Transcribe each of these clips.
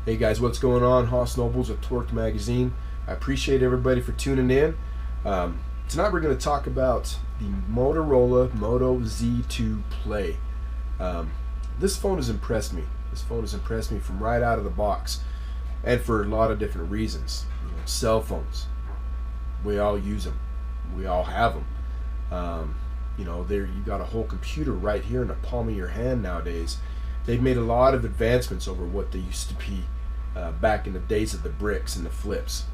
Hey guys, what's going on? Hoss Nobles with Torque Magazine. I appreciate everybody for tuning in. Tonight we're going to talk about the Motorola Moto Z2 Play. This phone has impressed me. This phone has impressed me from right out of the box, and for a lot of different reasons. Cell phones, we all use them. We all have them. There you got a whole computer right here in the palm of your hand nowadays. They've made a lot of advancements over what they used to be back in the days of the bricks and the flips.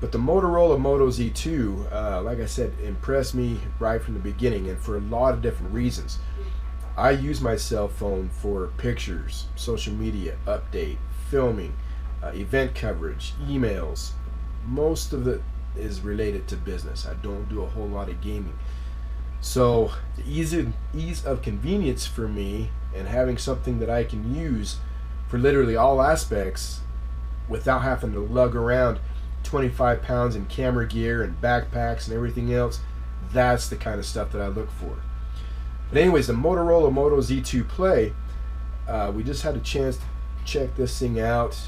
But the Motorola Moto Z2, like I said, impressed me right from the beginning, and for a lot of different reasons. I use my cell phone for pictures, social media, update, filming, event coverage, emails. Most of it is related to business. I don't do a whole lot of gaming. So the ease of convenience for me, and having something that I can use for literally all aspects without having to lug around 25 pounds in camera gear and backpacks and everything else, that's the kind of stuff that I look for. But anyways, the Motorola Moto Z2 Play, we just had a chance to check this thing out.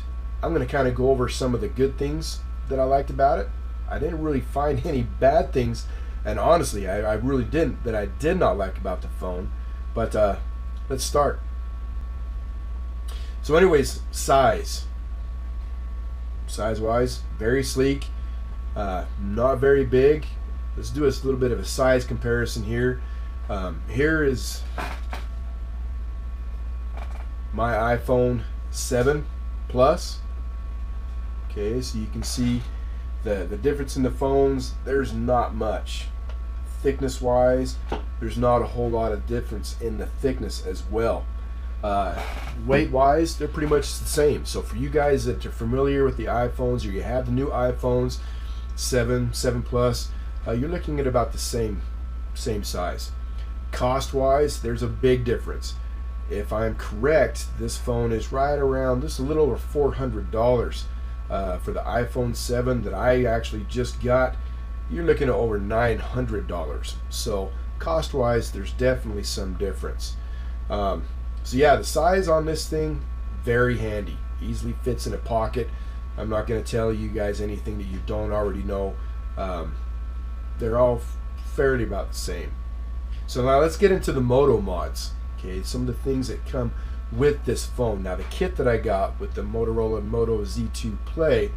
I'm going to kind of go over some of the good things that I liked about it. I didn't really find any bad things, and honestly, I really didn't, that I did not like about the phone. But let's start. So anyways, size-wise, very sleek, not very big. Let's do a little bit of a size comparison here. Here is my iPhone 7 Plus. Okay, so you can see the difference in the phones. There's not much. Thickness wise, there's not a whole lot of difference in the thickness as well. Weight wise, they're pretty much the same. So for you guys that are familiar with the iPhones, or you have the new iPhones 7 Plus, you're looking at about the same size. Cost wise, there's a big difference. If I'm correct, this phone is right around just a little over $400. For the iPhone 7 that I actually just got, you're looking at over $900. So cost wise, there's definitely some difference. So yeah, the size on this thing, very handy. Easily fits in a pocket. I'm not going to tell you guys anything that you don't already know. They're all fairly about the same. So now let's get into the Moto mods. Okay, some of the things that come with this phone. Now the kit that I got with the Motorola Moto Z2 Play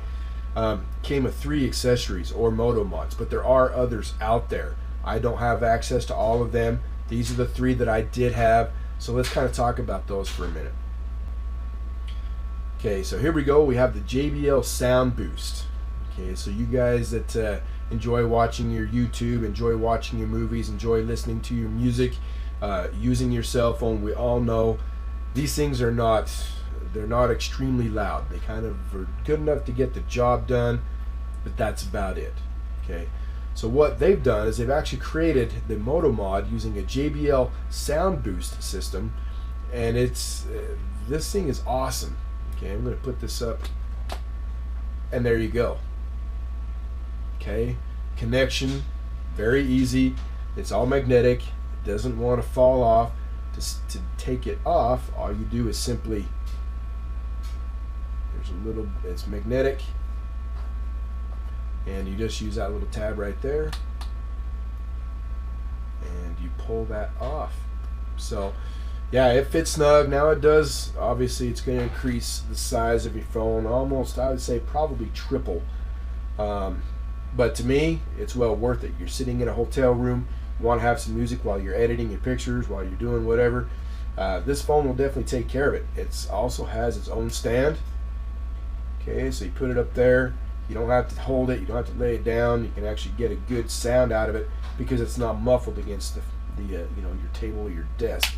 came with 3 accessories or Moto mods, but there are others out there. I don't have access to all of them. These are the 3 that I did have, so let's kind of talk about those for a minute. Okay, so here we go. We have the JBL Sound Boost. Okay, so you guys that enjoy watching your YouTube, enjoy watching your movies, enjoy listening to your music, using your cell phone, we all know these things are not extremely loud. They kind of are good enough to get the job done, but that's about it. Okay, so what they've done is they've actually created the Moto mod using a JBL Sound Boost system, and it's this thing is awesome. Okay, I'm going to put this up, and there you go. Okay, connection, very easy. It's all magnetic. It doesn't want to fall off. To take it off, all you do is simply, it's magnetic, and you just use that little tab right there, and you pull that off. So yeah, it fits snug. Now it does, obviously it's going to increase the size of your phone almost, I would say probably triple, but to me it's well worth it. You're sitting in a hotel room, you want to have some music while you're editing your pictures, while you're doing whatever, this phone will definitely take care of it. It also has its own stand. Okay, so you put it up there, you don't have to hold it, you don't have to lay it down, you can actually get a good sound out of it because it's not muffled against your table or your desk.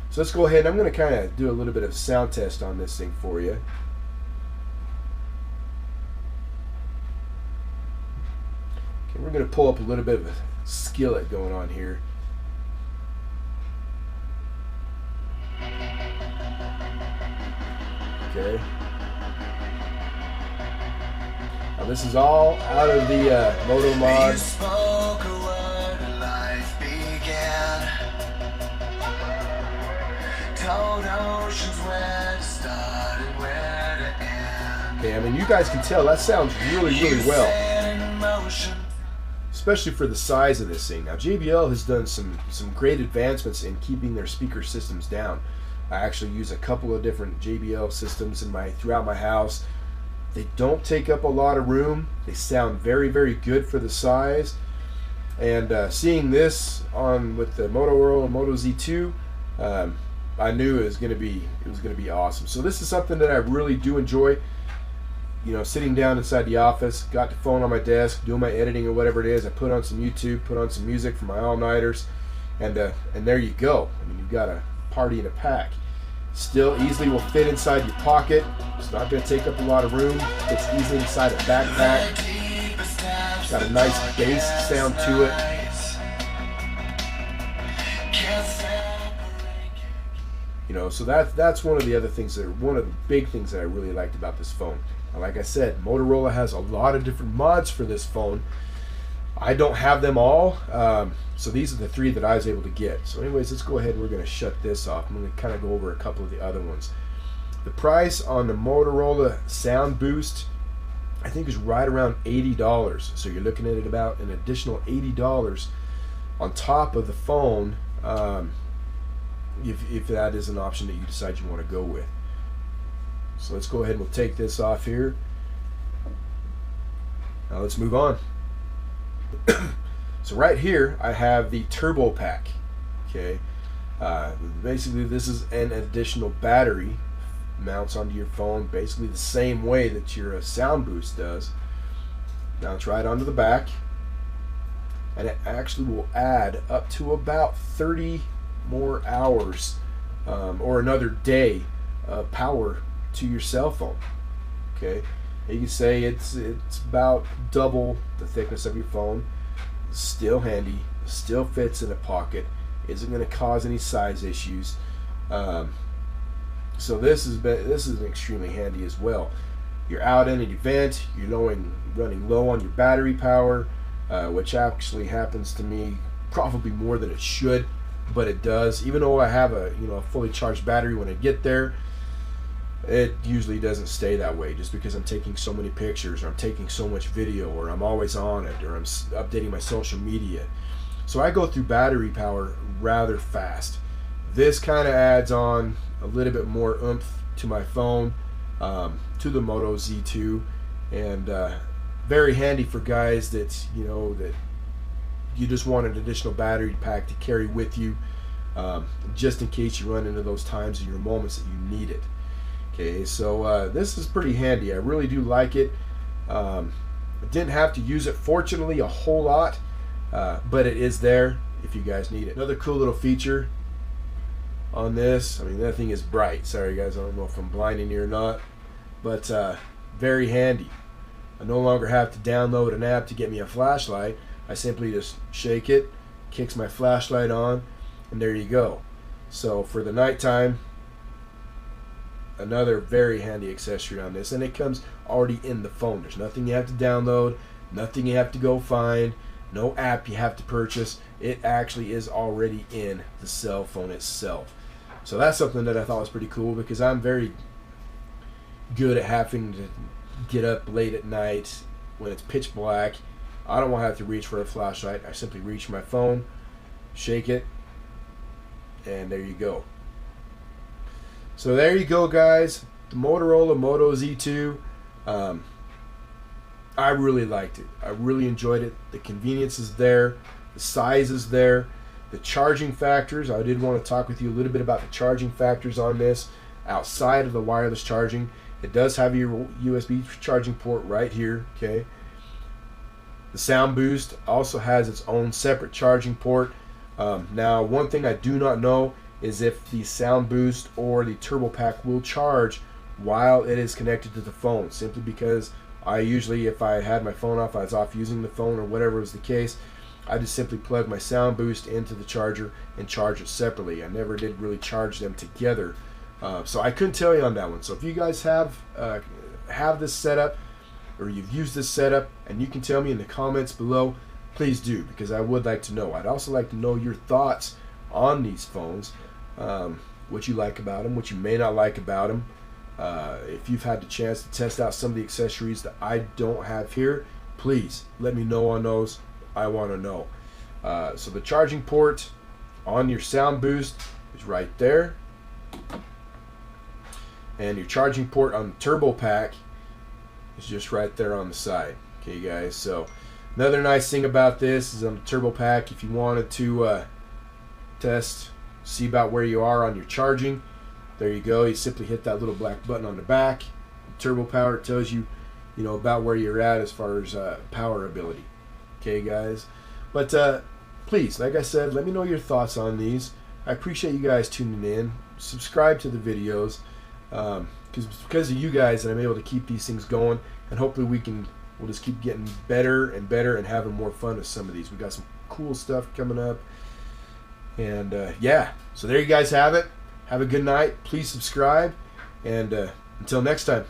So let's go ahead, I'm going to kind of do a little bit of sound test on this thing for you. Okay, we're going to pull up a little bit of a skillet going on here. Okay. Now this is all out of the Moto mod. Told oceans where to start and where to end. Okay, I mean, you guys can tell that sounds really, really well, especially for the size of this thing. Now, JBL has done some great advancements in keeping their speaker systems down. I actually use a couple of different JBL systems throughout my house. They don't take up a lot of room. They sound very, very good for the size. And seeing this on with the Motorola Moto Z2, I knew it was going to be awesome. So this is something that I really do enjoy. You know, sitting down inside the office, got the phone on my desk, doing my editing or whatever it is. I put on some YouTube, put on some music for my all-nighters, and there you go. I mean, you've got a party in a pack. Still easily will fit inside your pocket. It's not going to take up a lot of room. Fits easily inside a backpack. Got a nice bass sound to it. You know, so that's one of the other things one of the big things that I really liked about this phone. And like I said, Motorola has a lot of different mods for this phone. I don't have them all, so these are the 3 that I was able to get. So anyways, let's go ahead and we're going to shut this off. I'm going to kind of go over a couple of the other ones. The price on the Motorola Sound Boost, I think, is right around $80. So you're looking at about an additional $80 on top of the phone, if that is an option that you decide you want to go with. So let's go ahead and we'll take this off here. Now let's move on. So right here I have the turbo pack. Okay, basically this is an additional battery, mounts onto your phone basically the same way that your sound boost does. Mounts right onto the back, and it actually will add up to about 30 more hours or another day of power to your cell phone. Okay, you can say it's about double the thickness of your phone. Still handy, still fits in a pocket, isn't going to cause any size issues. So this is extremely handy as well. You're out in an event, you're running low on your battery power, which actually happens to me probably more than it should, but it does. Even though I have a fully charged battery when I get there, it usually doesn't stay that way, just because I'm taking so many pictures, or I'm taking so much video, or I'm always on it, or I'm updating my social media. So I go through battery power rather fast. This kind of adds on a little bit more oomph to my phone, to the Moto Z2, and very handy for guys that you just want an additional battery pack to carry with you, just in case you run into those times in your moments that you need it. Okay, so this is pretty handy. I really do like it. I didn't have to use it, fortunately, a whole lot, but it is there if you guys need it. Another cool little feature on this, I mean, that thing is bright. Sorry guys, I don't know if I'm blinding you or not, but very handy. I no longer have to download an app to get me a flashlight. I simply just shake it, kicks my flashlight on, and there you go. So for the nighttime, another very handy accessory on this, and it comes already in the phone. There's nothing you have to download, nothing you have to go find, no app you have to purchase. It actually is already in the cell phone itself. So that's something that I thought was pretty cool, because I'm very good at having to get up late at night when it's pitch black. I don't want to have to reach for a flashlight. I simply reach my phone, shake it, and there you go. So there you go, guys. The Motorola Moto Z2. I really liked it. I really enjoyed it. The convenience is there. The size is there. The charging factors. I did want to talk with you a little bit about the charging factors on this. Outside of the wireless charging, it does have your USB charging port right here. Okay. The Sound Boost also has its own separate charging port. Now, one thing I do not know is if the Sound Boost or the Turbo Pack will charge while it is connected to the phone, simply because I usually, if I had my phone off, I was off using the phone or whatever was the case, I just simply plug my Sound Boost into the charger and charge it separately. I never did really charge them together, so I couldn't tell you on that one. So if you guys have this setup, or you've used this setup, and you can tell me in the comments below, please do, because I would like to know. I'd also like to know your thoughts on these phones, what you like about them, what you may not like about them. If you've had the chance to test out some of the accessories that I don't have here, please let me know on those. I want to know. So the charging port on your sound boost is right there, and your charging port on the turbo pack is just right there on the side. Okay, guys, so another nice thing about this is on the turbo pack, if you wanted to test, see about where you are on your charging, there you go. You simply hit that little black button on the back. Turbo power, it tells you, you know, about where you're at as far as power ability. Okay, guys, but please, like I said, let me know your thoughts on these. I appreciate you guys tuning in. Subscribe to the videos, because of you guys that I'm able to keep these things going, and hopefully we'll just keep getting better and better and having more fun with some of these. We got some cool stuff coming up, and yeah, so there you guys have it. Have a good night. Please subscribe, and until next time.